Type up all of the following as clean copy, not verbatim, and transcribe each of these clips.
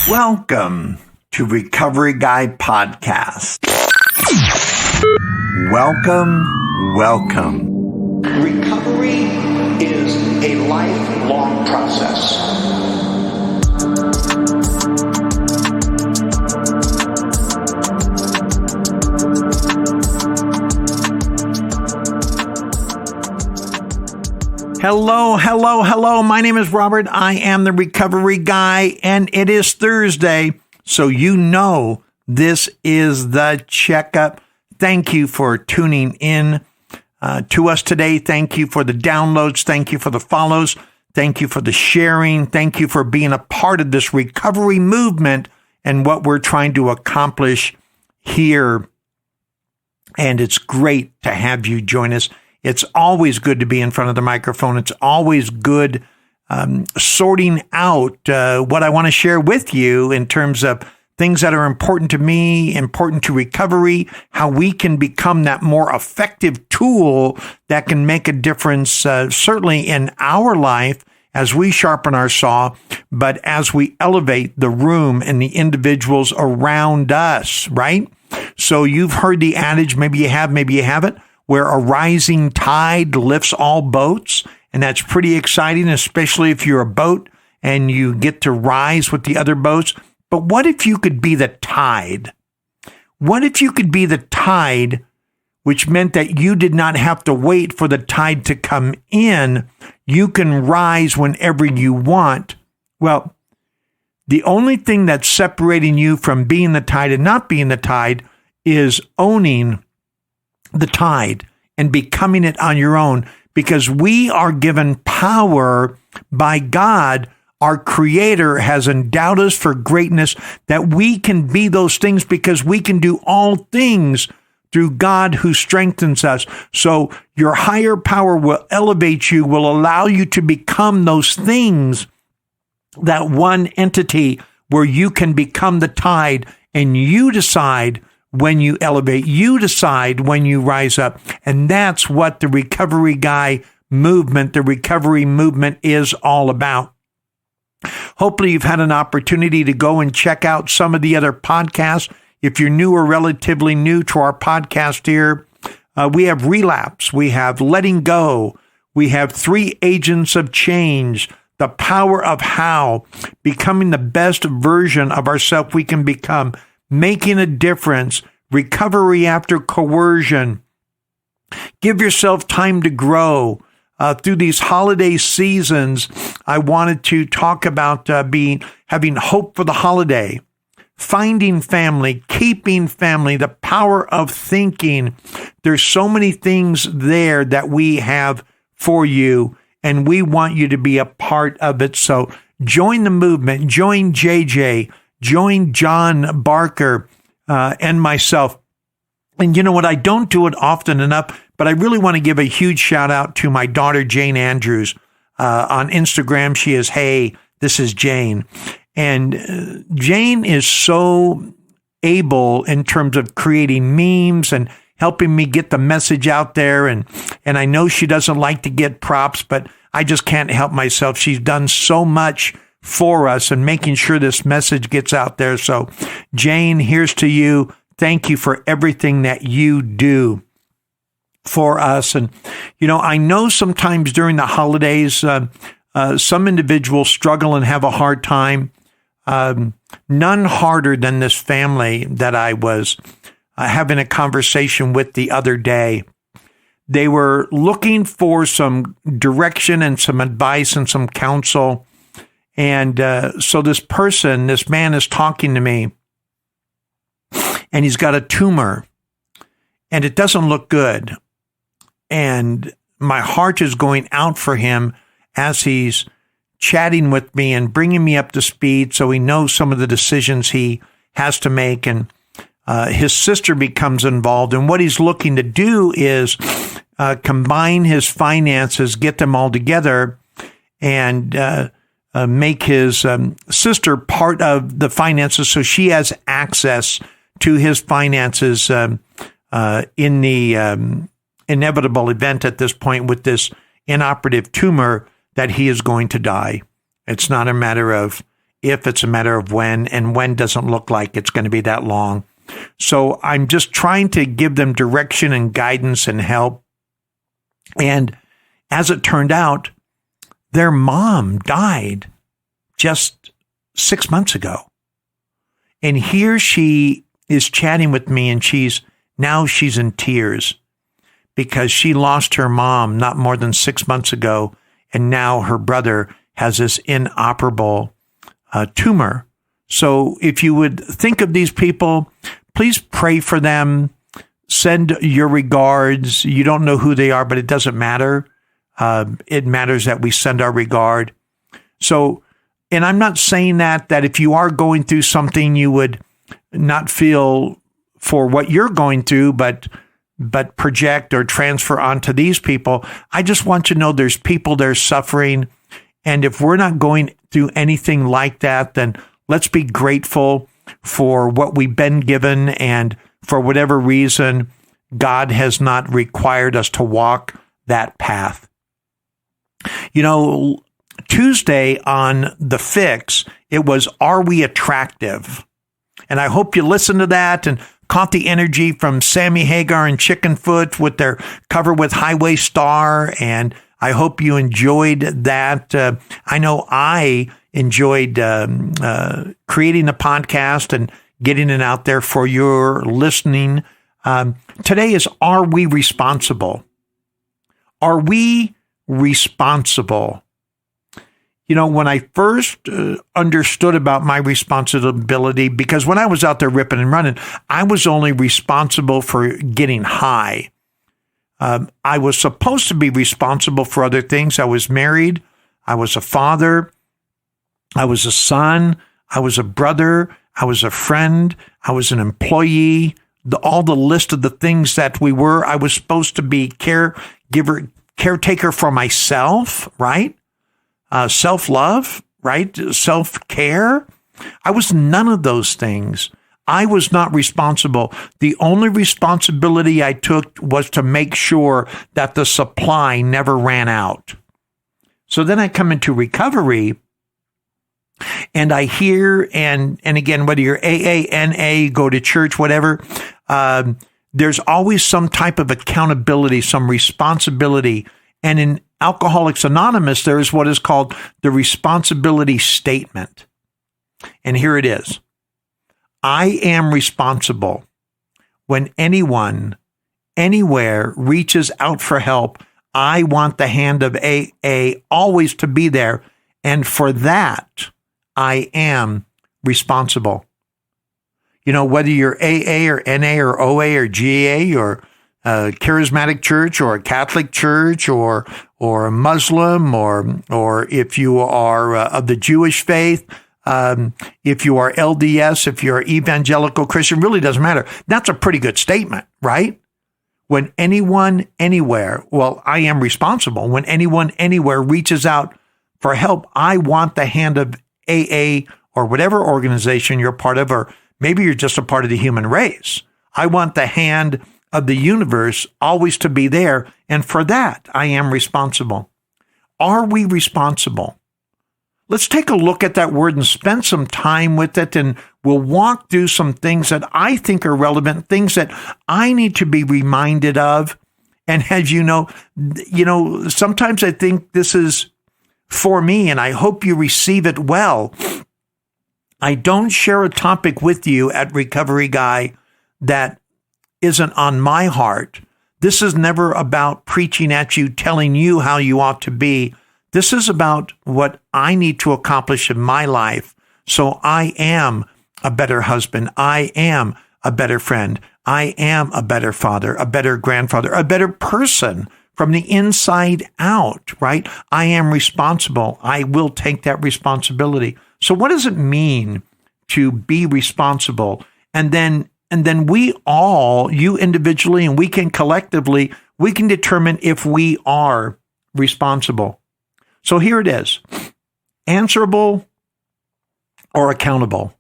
Welcome to Recovery Guy Podcast. Welcome. Recovery is a lifelong process. Hello. My name is Robert. I am the Recovery Guy, and it is Thursday, so you know this is the Checkup. Thank you for tuning in to us today. Thank you for the downloads. Thank you for the follows. Thank you for the sharing. Thank you for being a part of this recovery movement and what we're trying to accomplish here. And it's great to have you join us. It's always good to be in front of the microphone. It's always good sorting out what I want to share with you in terms of things that are important to me, important to recovery, how we can become that more effective tool that can make a difference, certainly in our life as we sharpen our saw, but as we elevate the room and the individuals around us, right? So you've heard the adage, maybe you have, maybe you haven't, where a rising tide lifts all boats. And that's pretty exciting, especially if you're a boat and you get to rise with the other boats. But what if you could be the tide? What if you could be the tide, which meant that you did not have to wait for the tide to come in? You can rise whenever you want. Well, the only thing that's separating you from being the tide and not being the tide is owning the tide and becoming it on your own, because we are given power by God. Our Creator has endowed us for greatness, that we can be those things because we can do all things through God who strengthens us. So your higher power will elevate you, will allow you to become those things, that one entity where you can become the tide, and you decide when you elevate, you decide when you rise up. And that's what the Recovery Guy movement, the recovery movement is all about. Hopefully you've had an opportunity to go and check out some of the other podcasts. If you're new or relatively new to our podcast here, we have Relapse, we have Letting Go, we have 3 Agents of Change, The Power of How, Becoming the Best Version of Ourselves We Can Become, Making a Difference, Recovery After Coercion. Give yourself time to grow. Through these holiday seasons, I wanted to talk about having hope for the holiday, finding family, keeping family, the power of thinking. There's so many things there that we have for you, and we want you to be a part of it. So join the movement, join JJ, join John Barker, and myself. And you know what? I don't do it often enough, but I really want to give a huge shout out to my daughter, Jane Andrews. On Instagram, she is, "Hey, this is Jane." And Jane is so able in terms of creating memes and helping me get the message out there. And I know she doesn't like to get props, but I just can't help myself. She's done so much for us and making sure this message gets out there. So Jane, here's to you. Thank you for everything that you do for us. And, you know, I know sometimes during the holidays, some individuals struggle and have a hard time. None harder than this family that I was having a conversation with the other day. They were looking for some direction and some advice and some counsel. And so this man is talking to me, and he's got a tumor, and it doesn't look good. And my heart is going out for him as he's chatting with me and bringing me up to speed so he knows some of the decisions he has to make. And his sister becomes involved. And what he's looking to do is combine his finances, get them all together, and make his sister part of the finances so she has access to his finances in the inevitable event at this point with this inoperative tumor that he is going to die. It's not a matter of if, it's a matter of when, and when doesn't look like it's going to be that long. So I'm just trying to give them direction and guidance and help. And as it turned out, their mom died just 6 months ago. And here she is chatting with me, and she's in tears because she lost her mom not more than 6 months ago. And now her brother has this inoperable tumor. So if you would think of these people, please pray for them. Send your regards. You don't know who they are, but it doesn't matter. It matters that we send our regard. So, and I'm not saying that if you are going through something, you would not feel for what you're going through, but project or transfer onto these people. I just want you to know there's people that are suffering. And if we're not going through anything like that, then let's be grateful for what we've been given. And for whatever reason, God has not required us to walk that path. You know, Tuesday on The Fix, it was, are we attractive? And I hope you listened to that and caught the energy from Sammy Hagar and Chickenfoot with their cover with Highway Star. And I hope you enjoyed that. I know I enjoyed creating the podcast and getting it out there for your listening. Today is, are we responsible? Are we responsible? You know, when I first understood about my responsibility, because when I was out there ripping and running, I was only responsible for getting high. I was supposed to be responsible for other things. I was married. I was a father. I was a son. I was a brother. I was a friend. I was an employee. All the list of the things that we were. I was supposed to be caretaker for myself, right? Self-love, right? Self-care. I was none of those things. I was not responsible. The only responsibility I took was to make sure that the supply never ran out. So then I come into recovery, and I hear, and again, whether you're AA, NA, go to church, whatever, there's always some type of accountability, some responsibility. And in Alcoholics Anonymous, there is what is called the responsibility statement. And here it is. I am responsible when anyone, anywhere reaches out for help. I want the hand of AA always to be there. And for that, I am responsible. You know, whether you're AA or NA or OA or GA or a charismatic church or a Catholic church or a Muslim or if you are of the Jewish faith, if you are LDS, if you're evangelical Christian, really doesn't matter. That's a pretty good statement, right? When anyone, anywhere, well, I am responsible. When anyone, anywhere reaches out for help, I want the hand of AA or whatever organization you're part of, or maybe you're just a part of the human race. I want the hand of the universe always to be there. And for that, I am responsible. Are we responsible? Let's take a look at that word and spend some time with it, and we'll walk through some things that I think are relevant, things that I need to be reminded of. And as you know, sometimes I think this is for me, and I hope you receive it well. I don't share a topic with you at Recovery Guy that isn't on my heart. This is never about preaching at you, telling you how you ought to be. This is about what I need to accomplish in my life. So I am a better husband. I am a better friend. I am a better father, a better grandfather, a better person from the inside out, right? I am responsible. I will take that responsibility. So what does it mean to be responsible? And then we all, you individually and we can collectively, we can determine if we are responsible. So here it is, answerable or accountable.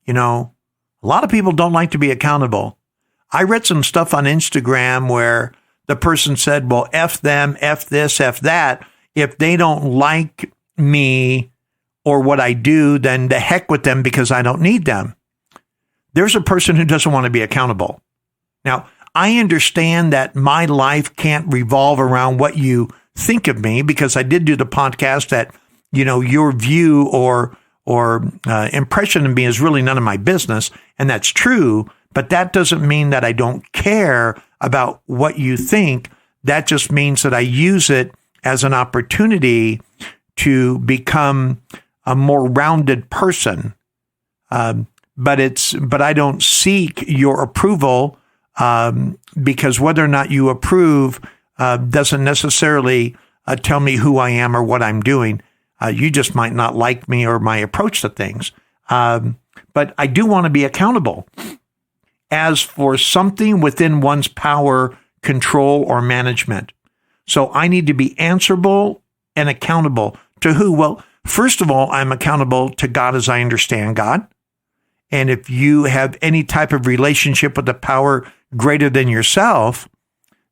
You know, a lot of people don't like to be accountable. I read some stuff on Instagram where the person said, well, F them, F this, F that. If they don't like me, or what I do, then the heck with them because I don't need them. There's a person who doesn't want to be accountable. Now, I understand that my life can't revolve around what you think of me, because I did do the podcast that, your view or impression of me is really none of my business. And that's true, but that doesn't mean that I don't care about what you think. That just means that I use it as an opportunity to become a more rounded person. But I don't seek your approval, because whether or not you approve doesn't necessarily tell me who I am or what I'm doing. You just might not like me or my approach to things. But I do want to be accountable. As for something within one's power, control, or management. So I need to be answerable and accountable to who? Well, first of all, I'm accountable to God as I understand God. And if you have any type of relationship with a power greater than yourself,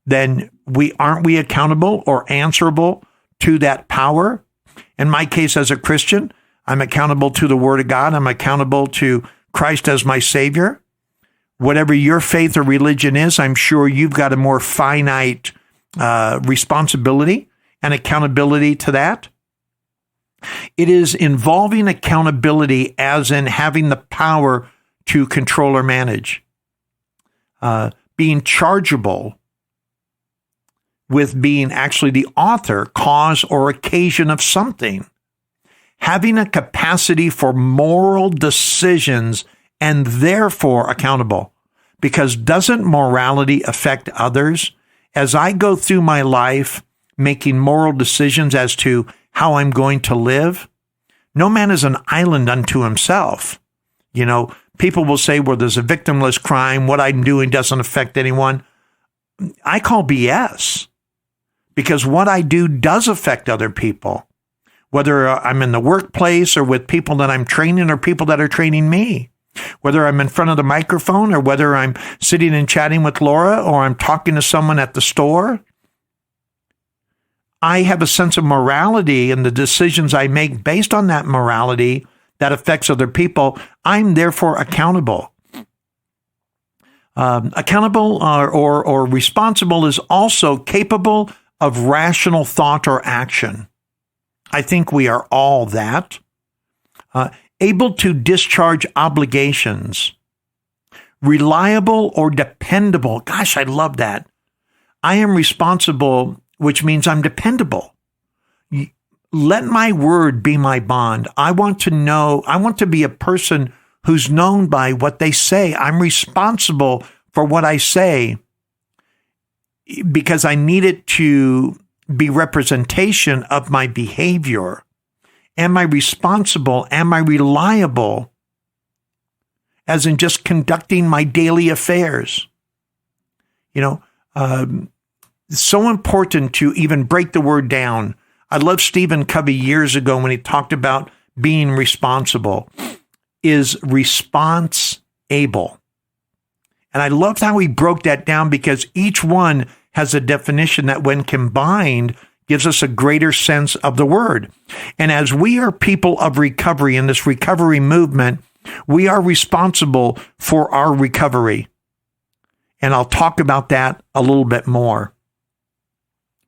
then aren't we accountable or answerable to that power? In my case, as a Christian, I'm accountable to the Word of God. I'm accountable to Christ as my Savior. Whatever your faith or religion is, I'm sure you've got a more finite responsibility and accountability to that. It is involving accountability as in having the power to control or manage. Being chargeable with being actually the author, cause, or occasion of something. Having a capacity for moral decisions and therefore accountable. Because doesn't morality affect others? As I go through my life making moral decisions as to how I'm going to live, no man is an island unto himself. People will say, well, there's a victimless crime. What I'm doing doesn't affect anyone. I call BS, because what I do does affect other people, whether I'm in the workplace or with people that I'm training or people that are training me, whether I'm in front of the microphone or whether I'm sitting and chatting with Laura or I'm talking to someone at the store. I have a sense of morality, and the decisions I make based on that morality that affects other people, I'm therefore accountable. Accountable or responsible is also capable of rational thought or action. I think we are all that. Able to discharge obligations. Reliable or dependable. Gosh, I love that. I am responsible, which means I'm dependable. Let my word be my bond. I want to be a person who's known by what they say. I'm responsible for what I say because I need it to be representation of my behavior. Am I responsible? Am I reliable? As in just conducting my daily affairs. It's so important to even break the word down. I love Stephen Covey years ago when he talked about being responsible. Is response able? And I loved how he broke that down, because each one has a definition that when combined gives us a greater sense of the word. And as we are people of recovery in this recovery movement, we are responsible for our recovery. And I'll talk about that a little bit more.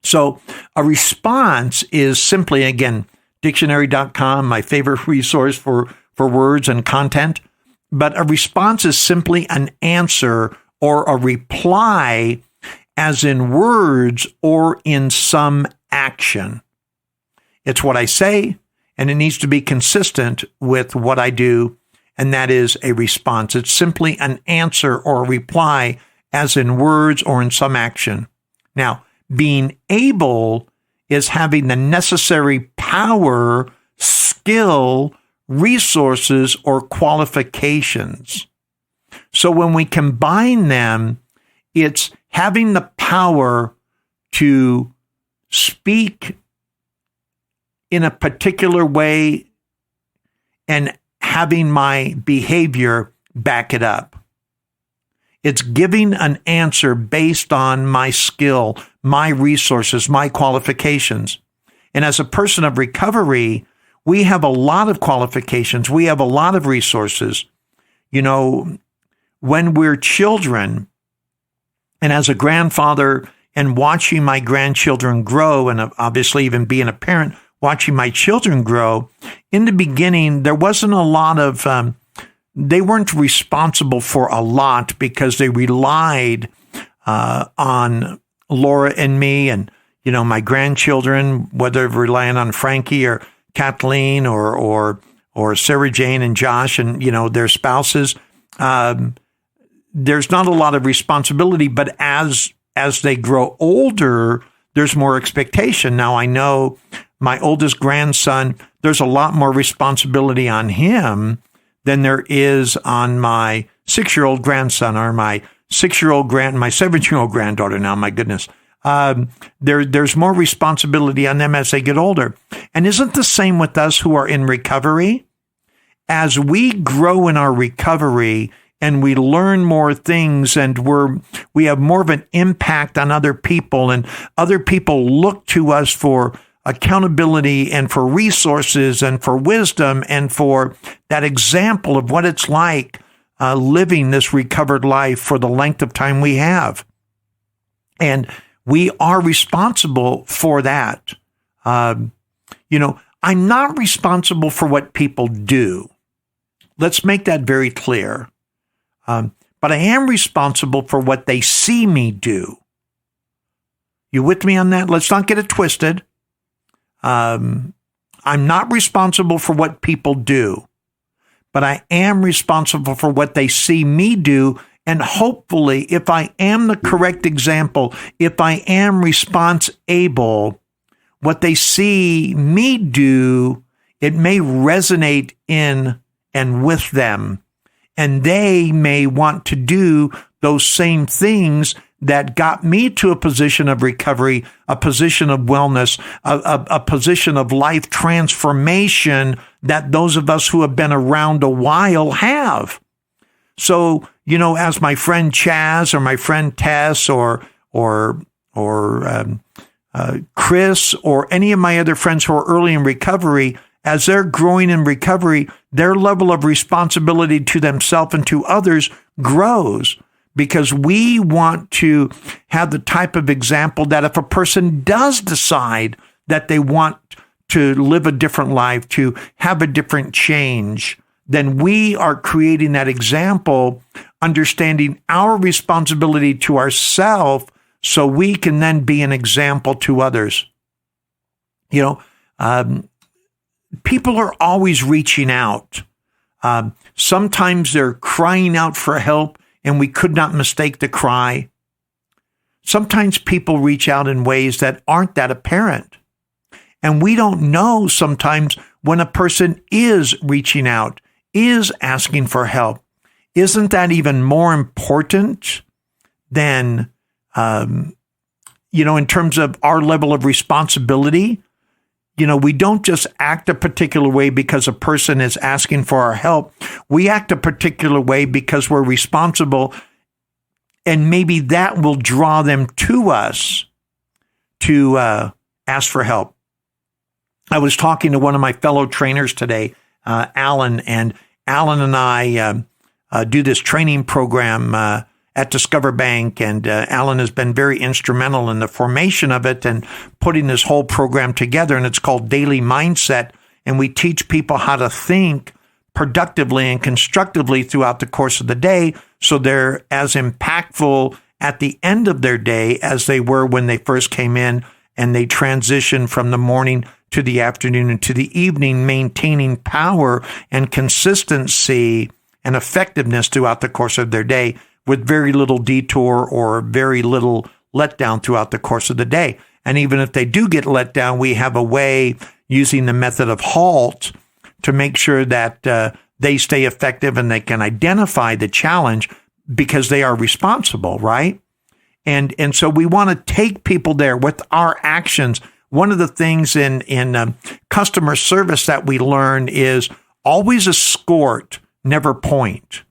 So a response is simply, again, dictionary.com, my favorite resource for words and content. But a response is simply an answer or a reply, as in words or in some action. It's what I say, and it needs to be consistent with what I do, and that is a response. It's simply an answer or a reply, as in words or in some action. Now, being able is having the necessary power, skill, resources, or qualifications. So when we combine them, it's having the power to speak in a particular way and having my behavior back it up. It's giving an answer based on my skill, my resources, my qualifications. And as a person of recovery, we have a lot of qualifications. We have a lot of resources. When we're children, and as a grandfather and watching my grandchildren grow, and obviously even being a parent, watching my children grow, in the beginning, there wasn't a lot of, they weren't responsible for a lot because they relied on Laura and me and, my grandchildren, whether relying on Frankie or Kathleen or Sarah Jane and Josh and, their spouses. There's not a lot of responsibility, but as they grow older, there's more expectation. Now, I know my oldest grandson, there's a lot more responsibility on him than there is on my 6-year-old grandson or my 7-year-old granddaughter now, my goodness. There's more responsibility on them as they get older. And isn't the same with us who are in recovery? As we grow in our recovery and we learn more things and we have more of an impact on other people, and other people look to us for accountability and for resources and for wisdom and for that example of what it's like living this recovered life for the length of time we have. And we are responsible for that. I'm not responsible for what people do. Let's make that very clear. But I am responsible for what they see me do. You with me on that? Let's not get it twisted. I'm not responsible for what people do, but I am responsible for what they see me do. And hopefully, if I am the correct example, if I am response able, what they see me do, it may resonate in and with them. And they may want to do those same things that got me to a position of recovery, a position of wellness, a position of life transformation that those of us who have been around a while have. So, as my friend Chaz or my friend Tess or Chris or any of my other friends who are early in recovery, as they're growing in recovery, their level of responsibility to themselves and to others grows, because we want to have the type of example that if a person does decide that they want to live a different life, to have a different change, then we are creating that example, understanding our responsibility to ourselves so we can then be an example to others. People are always reaching out. Sometimes they're crying out for help, and we could not mistake the cry. Sometimes people reach out in ways that aren't that apparent. And we don't know sometimes when a person is reaching out, is asking for help. Isn't that even more important than, in terms of our level of responsibility? We don't just act a particular way because a person is asking for our help. We act a particular way because we're responsible, and maybe that will draw them to us to ask for help. I was talking to one of my fellow trainers today, Alan, and Alan and I do this training program at Discover Bank, and Alan has been very instrumental in the formation of it and putting this whole program together, and it's called Daily Mindset, and we teach people how to think productively and constructively throughout the course of the day so they're as impactful at the end of their day as they were when they first came in, and they transition from the morning to the afternoon and to the evening, maintaining power and consistency and effectiveness throughout the course of their day, with very little detour or very little letdown throughout the course of the day. And even if they do get let down, we have a way using the method of HALT to make sure that they stay effective and they can identify the challenge because they are responsible, right? And so we want to take people there with our actions. One of the things in customer service that we learn is always escort, never point.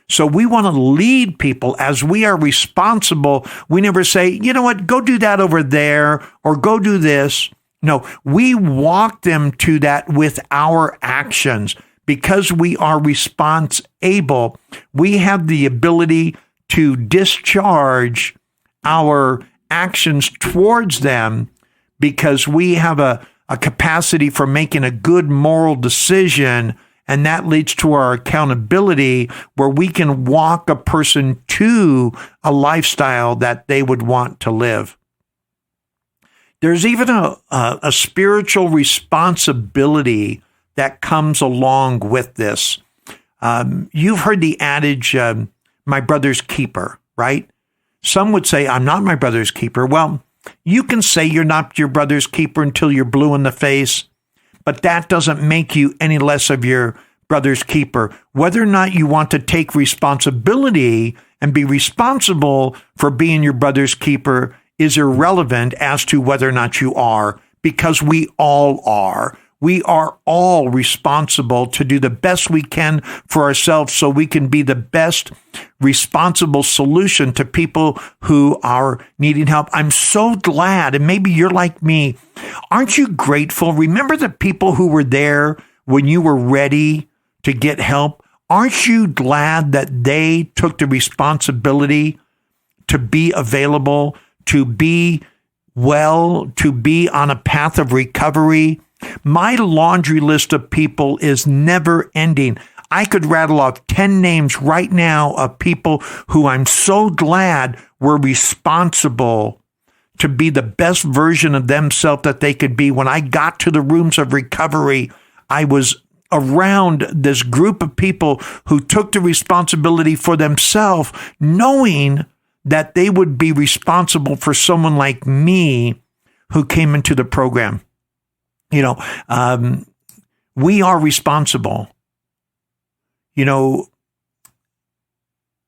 So we want to lead people as we are responsible. We never say, you know what, go do that over there or go do this. No, we walk them to that with our actions. Because we are responsible, we have the ability to discharge our actions towards them because we have a capacity for making a good moral decision, and that leads to our accountability where we can walk a person to a lifestyle that they would want to live. There's even a spiritual responsibility that comes along with this. You've heard the adage, my brother's keeper, right? Some would say, I'm not my brother's keeper. Well, you can say you're not your brother's keeper until you're blue in the face, but that doesn't make you any less of your brother's keeper. Whether or not you want to take responsibility and be responsible for being your brother's keeper is irrelevant as to whether or not you are, because we all are. We are all responsible to do the best we can for ourselves so we can be the best responsible solution to people who are needing help. I'm so glad, and maybe you're like me. Aren't you grateful? Remember the people who were there when you were ready to get help? Aren't you glad that they took the responsibility to be available, to be well, to be on a path of recovery? My laundry list of people is never ending. I could rattle off 10 names right now of people who I'm so glad were responsible to be the best version of themselves that they could be. When I got to the rooms of recovery, I was around this group of people who took the responsibility for themselves, knowing that they would be responsible for someone like me who came into the program. We are responsible. In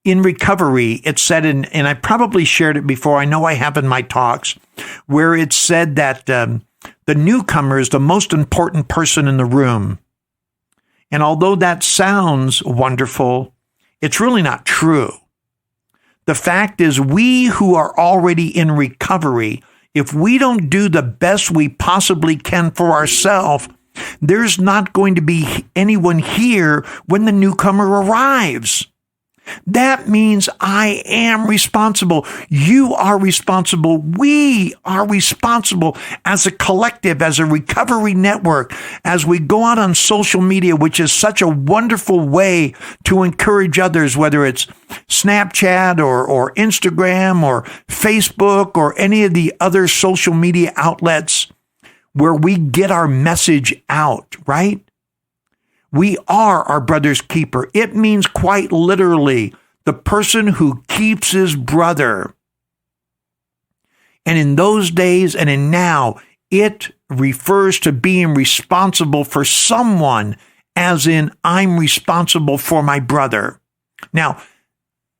recovery, it's said, and I probably shared it before, I know I have in my talks, where it's said that the newcomer is the most important person in the room. And although that sounds wonderful, it's really not true. The fact is, we who are already in recovery, if we don't do the best we possibly can for ourselves, there's not going to be anyone here when the newcomer arrives. That means I am responsible. You are responsible. We are responsible as a collective, as a recovery network, as we go out on social media, which is such a wonderful way to encourage others, whether it's Snapchat or Instagram or Facebook or any of the other social media outlets where we get our message out, right? We are our brother's keeper. It means quite literally the person who keeps his brother. And in those days and in now, it refers to being responsible for someone, as in I'm responsible for my brother. Now,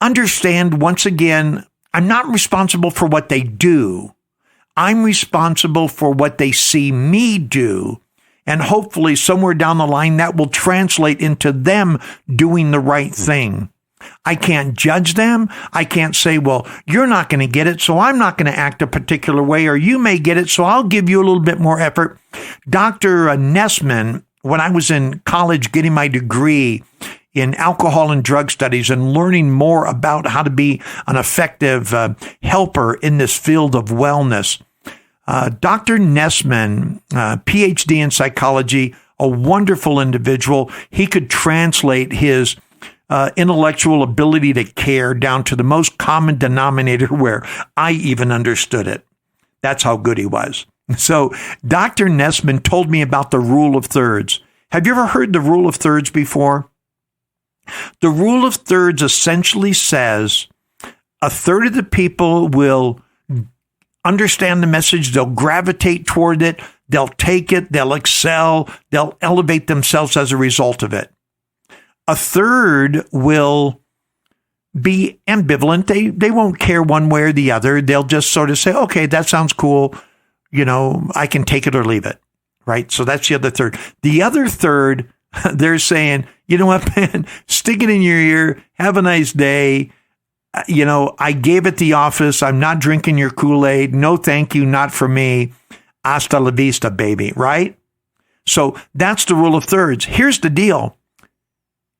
understand once again, I'm not responsible for what they do. I'm responsible for what they see me do. And hopefully somewhere down the line that will translate into them doing the right thing. I can't judge them. I can't say, well, you're not going to get it, so I'm not going to act a particular way, or you may get it, so I'll give you a little bit more effort. Dr. Nessman, when I was in college getting my degree in alcohol and drug studies and learning more about how to be an effective helper in this field of wellness, Dr. Nessman, PhD in psychology, a wonderful individual. He could translate his intellectual ability to care down to the most common denominator where I even understood it. That's how good he was. So Dr. Nessman told me about the rule of thirds. Have you ever heard the rule of thirds before? The rule of thirds essentially says a third of the people will understand the message, they'll gravitate toward it, they'll take it, they'll excel, they'll elevate themselves as a result of it. A third will be ambivalent. They won't care one way or the other. They'll just sort of say, okay, that sounds cool. I can take it or leave it, right? So that's the other third. The other third, they're saying, you know what, man, stick it in your ear, have a nice day. I gave it the office. I'm not drinking your Kool-Aid. No, thank you. Not for me. hasta la vista, baby, right? So that's the rule of thirds. Here's the deal,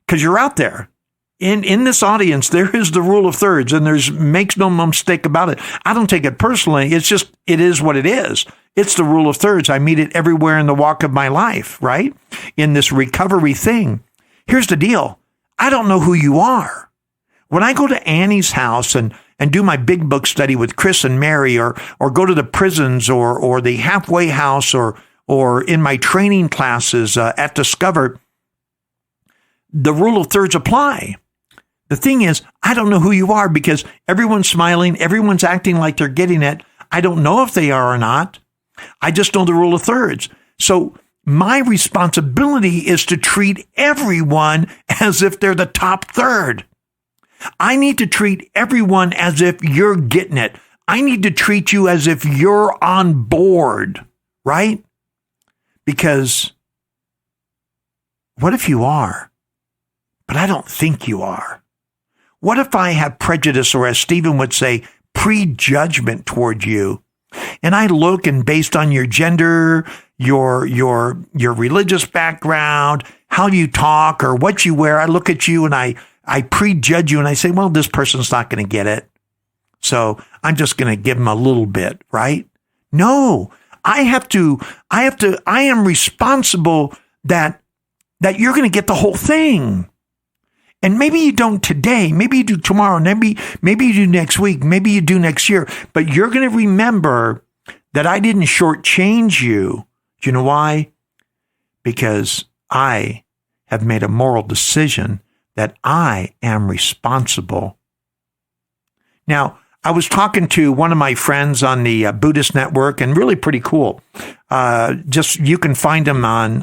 because you're out there. In this audience, there is the rule of thirds, and makes no mistake about it. I don't take it personally. It's just, it is what it is. It's the rule of thirds. I meet it everywhere in the walk of my life, right? In this recovery thing. Here's the deal. I don't know who you are. When I go to Annie's house and do my big book study with Chris and Mary, or go to the prisons or the halfway house or in my training classes at Discover, the rule of thirds apply. The thing is, I don't know who you are because everyone's smiling, everyone's acting like they're getting it. I don't know if they are or not. I just know the rule of thirds. So my responsibility is to treat everyone as if they're the top third. I need to treat everyone as if you're getting it. I need to treat you as if you're on board, right? Because what if you are, but I don't think you are? What if I have prejudice, or as Stephen would say, prejudgment toward you? And I look, and based on your gender, your religious background, how you talk, or what you wear, I look at you and I prejudge you and I say, well, this person's not going to get it. So I'm just going to give them a little bit, right? No, I am responsible that you're going to get the whole thing. And maybe you don't today, maybe you do tomorrow, maybe you do next week, maybe you do next year, but you're going to remember that I didn't shortchange you. Do you know why? Because I have made a moral decision that I am responsible. Now, I was talking to one of my friends on the Buddhist network, and really pretty cool. You can find him on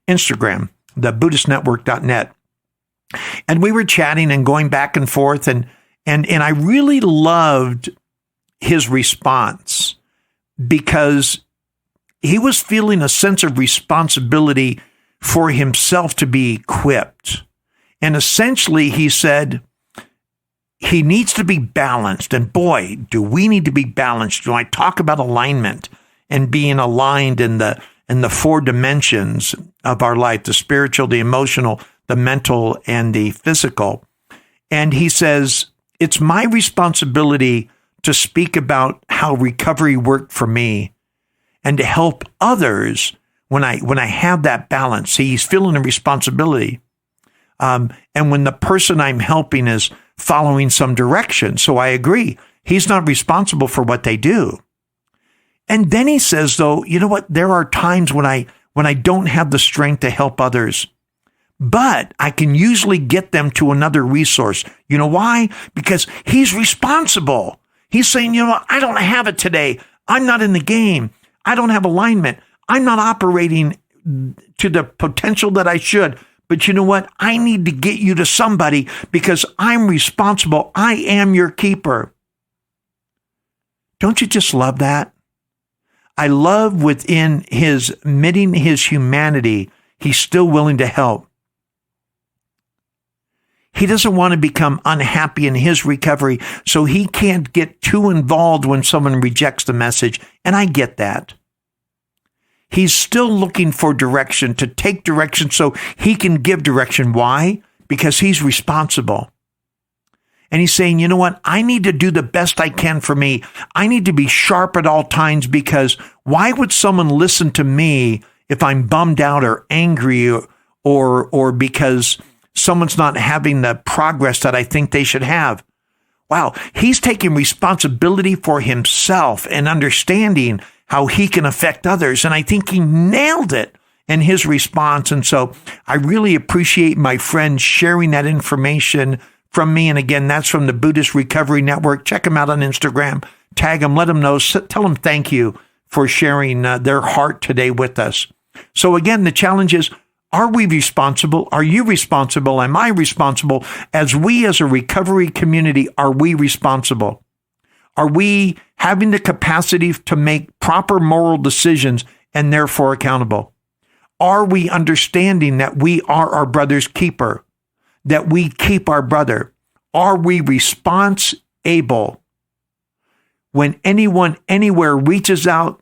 Instagram, the BuddhistNetwork.net. And we were chatting and going back and forth, and I really loved his response because he was feeling a sense of responsibility for himself to be equipped. And essentially, he said he needs to be balanced. And boy, do we need to be balanced. When I talk about alignment and being aligned in the four dimensions of our life, the spiritual, the emotional, the mental, and the physical. And he says, it's my responsibility to speak about how recovery worked for me and to help others when I have that balance. See, he's feeling a responsibility. And when the person I'm helping is following some direction. So I agree. He's not responsible for what they do. And then he says, though, you know what? There are times when I don't have the strength to help others, but I can usually get them to another resource. You know why? Because he's responsible. He's saying, you know what? I don't have it today. I'm not in the game. I don't have alignment. I'm not operating to the potential that I should. But you know what? I need to get you to somebody because I'm responsible. I am your keeper. Don't you just love that? I love within his admitting his humanity, he's still willing to help. He doesn't want to become unhappy in his recovery, so he can't get too involved when someone rejects the message, and I get that. He's still looking for direction, to take direction so he can give direction. Why? Because he's responsible. And he's saying, you know what? I need to do the best I can for me. I need to be sharp at all times, because why would someone listen to me if I'm bummed out or angry or because someone's not having the progress that I think they should have? Wow, he's taking responsibility for himself and understanding how he can affect others. And I think he nailed it in his response. And so I really appreciate my friend sharing that information from me. And again, that's from the Buddhist Recovery Network. Check them out on Instagram. Tag them, let them know, tell them thank you for sharing their heart today with us. So again, the challenge is, are we responsible? Are you responsible? Am I responsible? As a recovery community, are we responsible? Are we having the capacity to make proper moral decisions and therefore accountable? Are we understanding that we are our brother's keeper, that we keep our brother? Are we response able? When anyone anywhere reaches out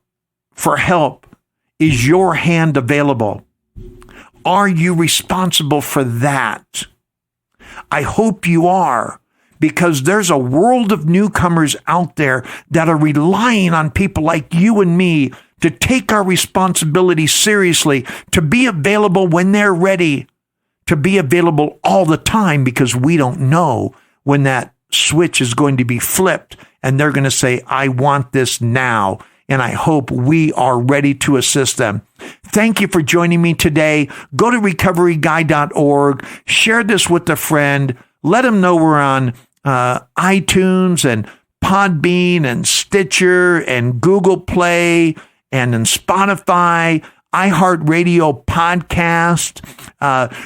for help? Is your hand available? Are you responsible for that? I hope you are, because there's a world of newcomers out there that are relying on people like you and me to take our responsibility seriously, to be available when they're ready, to be available all the time, because we don't know when that switch is going to be flipped and they're going to say, I want this now. And I hope we are ready to assist them. Thank you for joining me today. Go to recoveryguy.org, share this with a friend, let them know we're on iTunes and Podbean and Stitcher and Google Play and in Spotify, iHeartRadio podcast,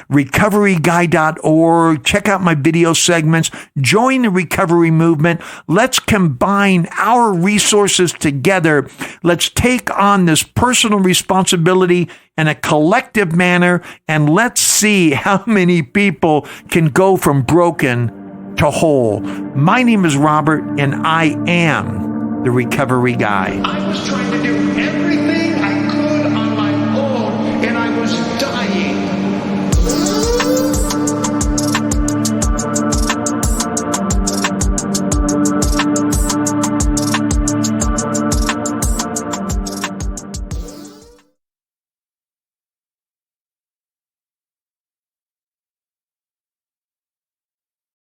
recoveryguy.org. Check out my video segments. Join the recovery movement. Let's combine our resources together. Let's take on this personal responsibility in a collective manner, and let's see how many people can go from broken to whole. My name is Robert, and I am the Recovery Guy. I was trying to do everything